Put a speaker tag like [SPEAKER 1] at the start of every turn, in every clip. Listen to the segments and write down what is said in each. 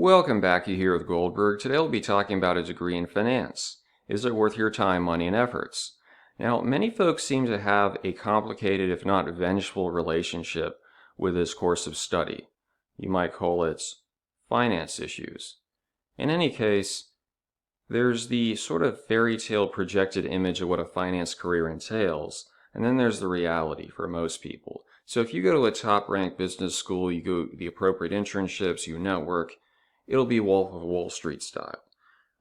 [SPEAKER 1] Welcome back. You here with Goldberg. Today we'll be talking about a degree in finance. Is it worth your time, money, and efforts? Now, many folks seem to have a complicated, if not vengeful, relationship with this course of study. You might call it finance issues. In any case, there's the sort of fairy tale projected image of what a finance career entails, and then there's the reality for most people. So if you go to a top-ranked business school, you go the appropriate internships, you network, it'll be Wolf of Wall Street style.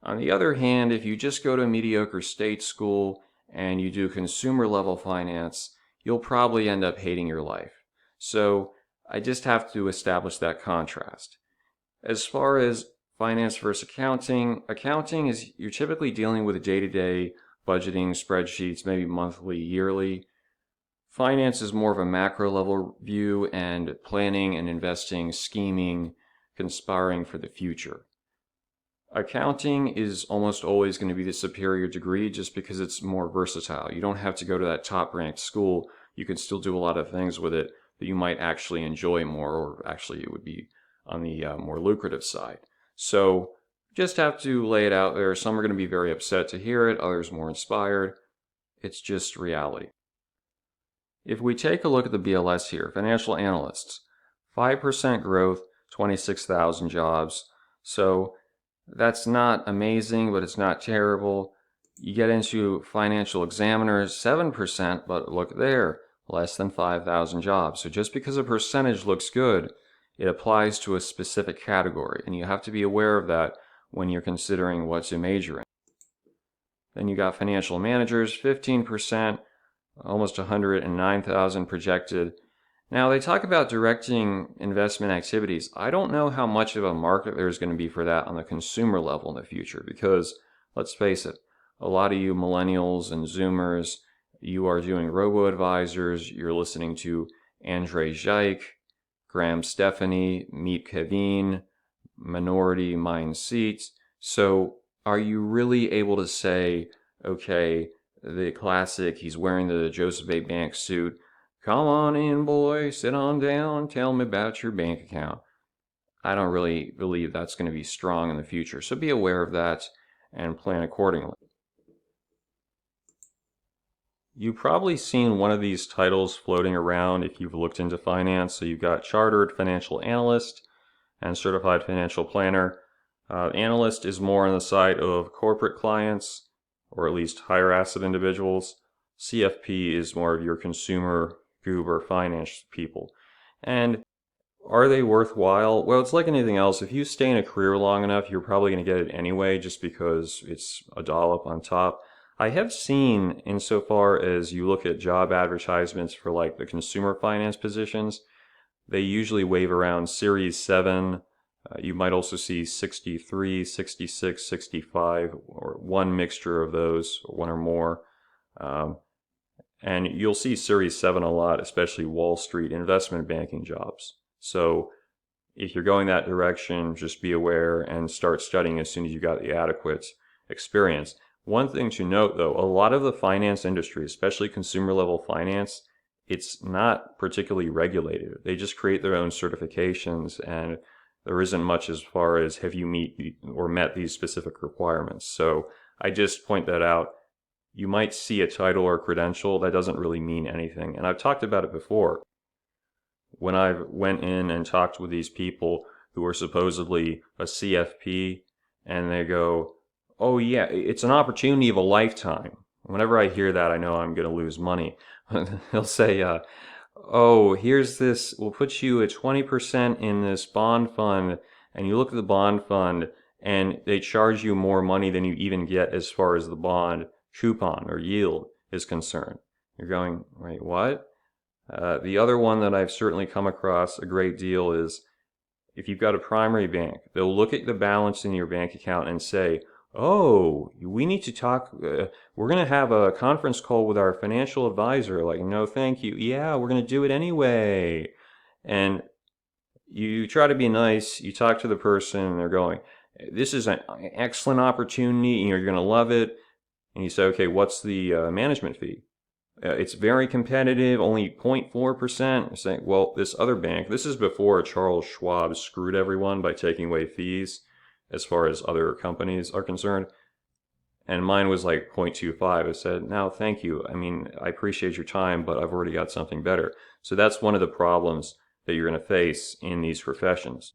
[SPEAKER 1] On the other hand, if you just go to a mediocre state school and you do consumer level finance, you'll probably end up hating your life. So I just have to establish that contrast. As far as finance versus accounting is you're typically dealing with day-to-day budgeting, spreadsheets, maybe monthly, yearly. Finance is more of a macro level view and planning and investing, scheming, conspiring for the future. Accounting is almost always going to be the superior degree just because it's more versatile. You don't have to go to that top-ranked school. You can still do a lot of things with it that you might actually enjoy more, or actually it would be on the more lucrative side. So just have to lay it out there. Some are going to be very upset to hear it, others more inspired. It's just reality. If we take a look at the BLS here, financial analysts, 5% growth, 26,000 jobs. So that's not amazing, but it's not terrible. You get into financial examiners, 7%, but look there, less than 5,000 jobs. So just because a percentage looks good, it applies to a specific category, and you have to be aware of that when you're considering what to major in. Then you got financial managers, 15%, almost 109,000 projected. Now, they talk about directing investment activities. I don't know how much of a market there's going to be for that on the consumer level in the future because, let's face it, a lot of you millennials and Zoomers, you are doing robo-advisors, you're listening to Andrei Zhike, Graham Stefani, Meet Kevin, Minority Mind Seats. So are you really able to say, okay, the classic, he's wearing the Joseph A. Bank suit, come on in, boy, sit on down, tell me about your bank account. I don't really believe that's going to be strong in the future, so be aware of that and plan accordingly. You've probably seen one of these titles floating around if you've looked into finance. So you've got Chartered Financial Analyst and Certified Financial Planner. Analyst is more on the side of corporate clients, or at least higher asset individuals. CFP is more of your consumer goober finance people. And are they worthwhile? Well, it's like anything else. If you stay in a career long enough, you're probably going to get it anyway just because it's a dollop on top. I have seen, insofar as you look at job advertisements for like the consumer finance positions, they usually wave around Series 7. You might also see 63, 66, 65, or one mixture of those, or one or more. And you'll see Series 7 a lot, especially Wall Street investment banking jobs. So if you're going that direction, just be aware and start studying as soon as you got the adequate experience. One thing to note, though, a lot of the finance industry, especially consumer level finance, it's not particularly regulated. They just create their own certifications, and there isn't much as far as have you met these specific requirements. So I just point that out. You might see a title or credential, that doesn't really mean anything. And I've talked about it before. When I went in and talked with these people who are supposedly a CFP, and they go, oh yeah, it's an opportunity of a lifetime. Whenever I hear that, I know I'm going to lose money. They'll say, oh, here's this, we'll put you at 20% in this bond fund, and you look at the bond fund, and they charge you more money than you even get as far as the bond coupon or yield is concerned. You're going, wait, what? The other one that I've certainly come across a great deal is if you've got a primary bank, they'll look at the balance in your bank account and say, oh, we need to talk, we're going to have a conference call with our financial advisor. Like, no, thank you. Yeah, we're going to do it anyway. And you try to be nice. You talk to the person and they're going, this is an excellent opportunity and you're going to love it. And you say, okay, what's the management fee? It's very competitive, only 0.4%. You're saying, well, this other bank, this is before Charles Schwab screwed everyone by taking away fees as far as other companies are concerned. And mine was like 0.25. I said, no, thank you. I mean, I appreciate your time, but I've already got something better. So that's one of the problems that you're going to face in these professions.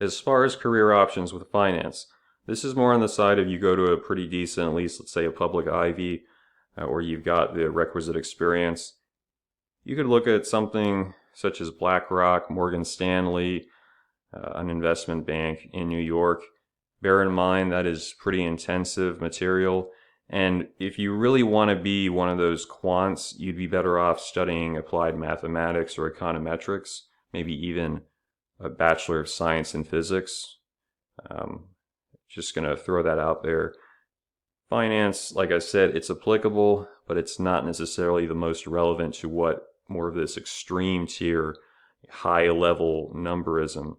[SPEAKER 1] As far as career options with finance, this is more on the side of you go to a pretty decent, at least let's say a public Ivy, or you've got the requisite experience. You could look at something such as BlackRock, Morgan Stanley, an investment bank in New York. Bear in mind that is pretty intensive material. And if you really want to be one of those quants, you'd be better off studying applied mathematics or econometrics, maybe even a Bachelor of Science in Physics. Just going to throw that out there. Finance, like I said, it's applicable, but it's not necessarily the most relevant to what more of this extreme tier, high level numberism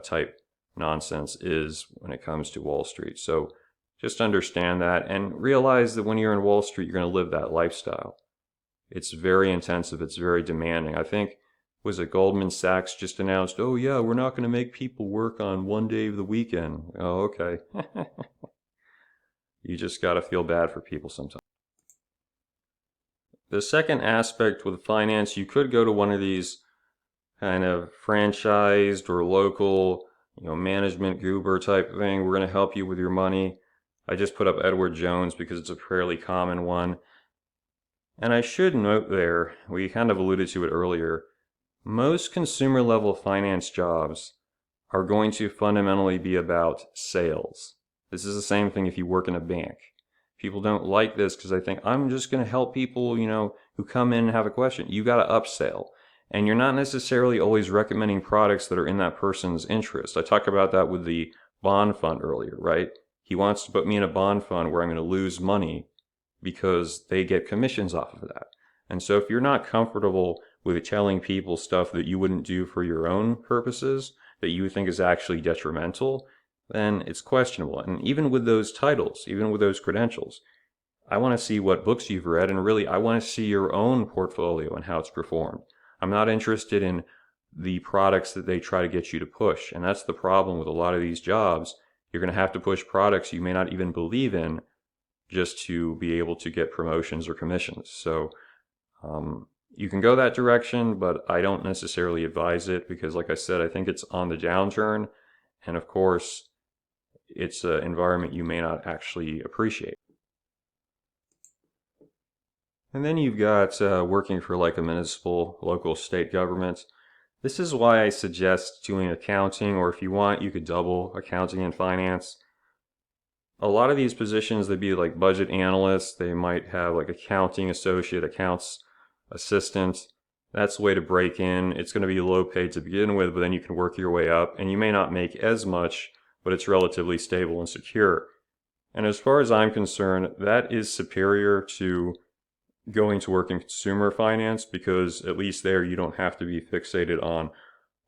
[SPEAKER 1] type nonsense is when it comes to Wall Street. So just understand that and realize that when you're in Wall Street, you're going to live that lifestyle. It's very intensive. It's very demanding. I think, was it Goldman Sachs just announced, oh yeah, we're not going to make people work on one day of the weekend. Oh, okay. You just got to feel bad for people sometimes. The second aspect with finance, you could go to one of these kind of franchised or local, management goober type thing. We're going to help you with your money. I just put up Edward Jones because it's a fairly common one. And I should note there, we kind of alluded to it earlier, most consumer level finance jobs are going to fundamentally be about sales. This is the same thing if you work in a bank. People don't like this because they think, I'm just going to help people, who come in and have a question. You got to upsell. And you're not necessarily always recommending products that are in that person's interest. I talked about that with the bond fund earlier, right? He wants to put me in a bond fund where I'm going to lose money because they get commissions off of that. And so if you're not comfortable with telling people stuff that you wouldn't do for your own purposes, that you think is actually detrimental, then it's questionable. And even with those titles, even with those credentials, I want to see what books you've read, and really I want to see your own portfolio and how it's performed. I'm not interested in the products that they try to get you to push. And that's the problem with a lot of these jobs. You're going to have to push products you may not even believe in just to be able to get promotions or commissions. So you can go that direction, but I don't necessarily advise it because, like I said, I think it's on the downturn. And of course, it's an environment you may not actually appreciate. And then you've got working for like a municipal, local, state government. This is why I suggest doing accounting, or if you want, you could double accounting and finance. A lot of these positions, they'd be like budget analysts. They might have like accounting associate, accounts assistant. That's the way to break in. It's going to be low paid to begin with, but then you can work your way up, and you may not make as much, but it's relatively stable and secure. And as far as I'm concerned, that is superior to going to work in consumer finance, because at least there you don't have to be fixated on,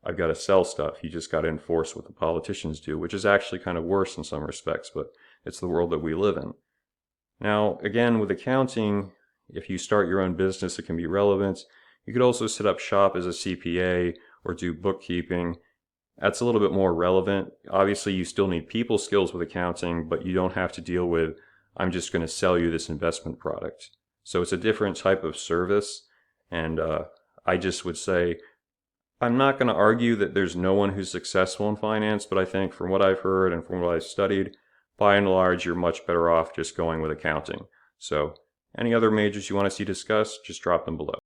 [SPEAKER 1] I've got to sell stuff. You just got to enforce what the politicians do, which is actually kind of worse in some respects, but it's the world that we live in. Now, again, with accounting, if you start your own business, it can be relevant. You could also set up shop as a CPA or do bookkeeping. That's a little bit more relevant. Obviously, you still need people skills with accounting, but you don't have to deal with, I'm just going to sell you this investment product. So it's a different type of service, and I just would say, I'm not going to argue that there's no one who's successful in finance, but I think from what I've heard and from what I've studied, by and large, you're much better off just going with accounting. So any other majors you want to see discussed, just drop them below.